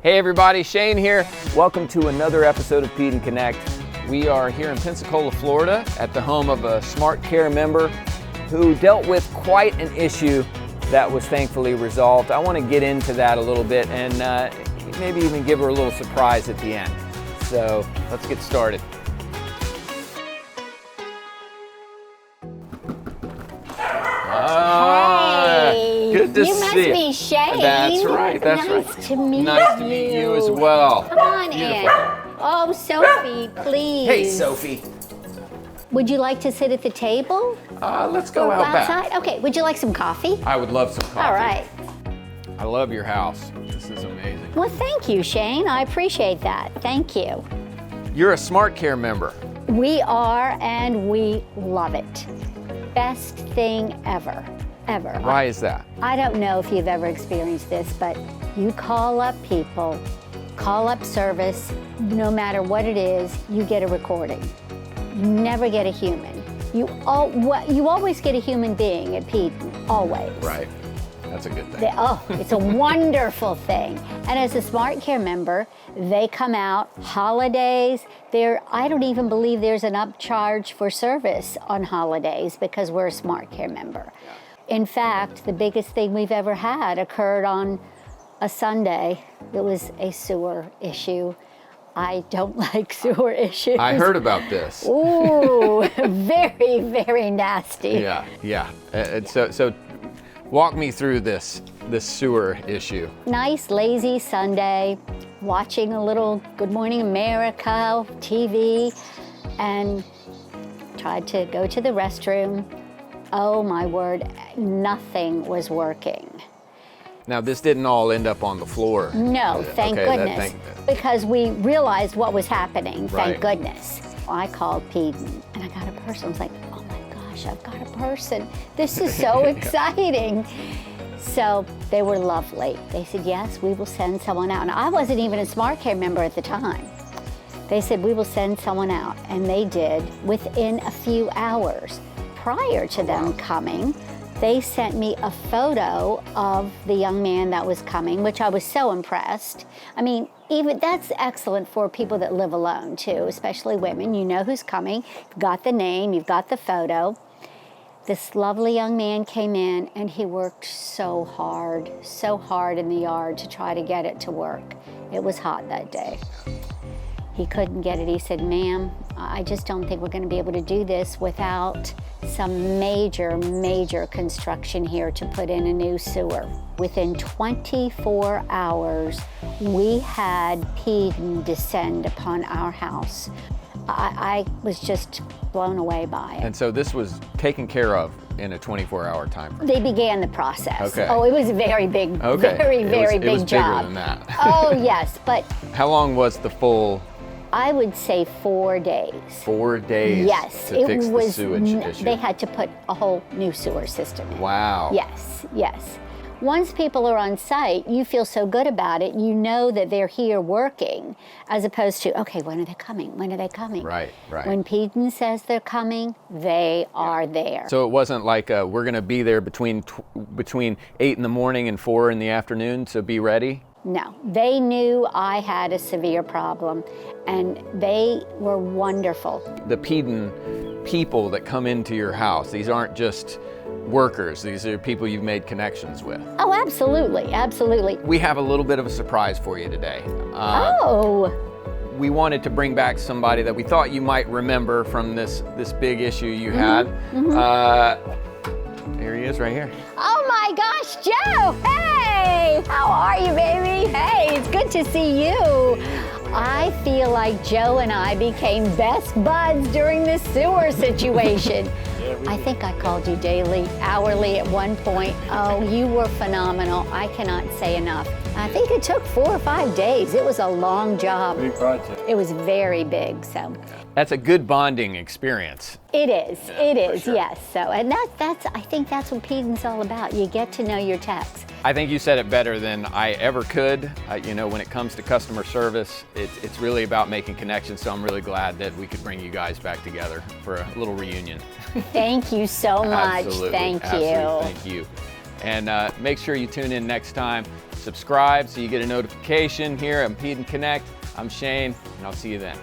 Hey everybody, Shane here. Welcome to another episode of Peaden Connect. We are here in Pensacola, Florida at the home of a Smart Care member who dealt with quite an issue that was thankfully resolved. I want to get into that a little bit and maybe even give her a little surprise at the end. So let's get started. Hey, good to you must see you. be Shane. That's right, that's right. Nice to meet you. Nice to meet you as well. Come on Beautiful. in. Oh, Sophie, please. Hey, Sophie. Would you like to sit at the table? Let's go out outside? back. Okay, would you like some coffee? I would love some coffee. All right. I love your house. This is amazing. Well, thank you, Shane. I appreciate that. Thank you. You're a Smart Care member. We are, and we love it. Best thing ever. Ever. Why is that? I don't know if you've ever experienced this, but you call up people, call up service, no matter what it is, you get a recording. You never get a human. You always get a human being at Peaden, always. Right. That's a good thing. It's a wonderful thing. And as a Smart Care member, they come out holidays. I don't even believe there's an upcharge for service on holidays because we're a Smart Care member. Yeah. In fact, the biggest thing we've ever had occurred on a Sunday. It was a sewer issue. I don't like sewer issues. I heard about this. Ooh, very, very nasty. Yeah. So walk me through this sewer issue. Nice, lazy Sunday, watching a little Good Morning America TV, and tried to go to the restroom. Oh my word, nothing was working. Now this didn't all end up on the floor. No, thank goodness, because we realized what was happening, thank goodness. I called Peaden and I got a person. I was like, oh my gosh, I've got a person. This is so exciting. So they were lovely. They said, yes, we will send someone out. And I wasn't even a Smart Care member at the time. They said, we will send someone out. And they did within a few hours. Prior to them coming, they sent me a photo of the young man that was coming, which I was so impressed. I mean, even that's excellent for people that live alone too, especially women. You know who's coming, you've got the name, you've got the photo. This lovely young man came in and he worked so hard in the yard to try to get it to work. It was hot that day. He couldn't get it. He said, ma'am, I just don't think we're going to be able to do this without some major construction here to put in a new sewer. Within 24 hours, we had Peaden descend upon our house. I was just blown away by it. And so this was taken care of in a 24-hour time frame. They began the process. Okay. Oh, it was a very big, very big it was job. Bigger than that. Oh, yes, but how long was the full? I would say 4 days. 4 days. Yes, to fix the sewage issue. They had to put a whole new sewer system in. Wow. Yes. Once people are on site, you feel so good about it. You know that they're here working, as opposed to, okay, when are they coming? When are they coming? Right. When Peaden says they're coming, they are there. So it wasn't like we're going to be there between 8 in the morning and 4 in the afternoon, so be ready? No, they knew I had a severe problem, and they were wonderful. The Peaden people that come into your house, these aren't just workers, these are people you've made connections with. Oh, absolutely. We have a little bit of a surprise for you today. We wanted to bring back somebody that we thought you might remember from this big issue you had. Here he is right here. Oh my gosh, Joe! Hey! How are you, baby? Hey, it's good to see you. I feel like Joe and I became best buds during this sewer situation. I think I called you daily, hourly at one point. Oh, you were phenomenal. I cannot say enough. I think it took 4 or 5 days. It was a long job. Big project. It was very big, so. That's a good bonding experience. It is, Sure. yes. So, and I think that's what Peaden's all about. You get to know your techs. I think you said it better than I ever could. When it comes to customer service, it's really about making connections, so I'm really glad that we could bring you guys back together for a little reunion. Thank you so much. Absolutely. Thank you. Absolutely. Thank you. And make sure you tune in next time. Subscribe so you get a notification here on Peaden Connect. I'm Shane, and I'll see you then.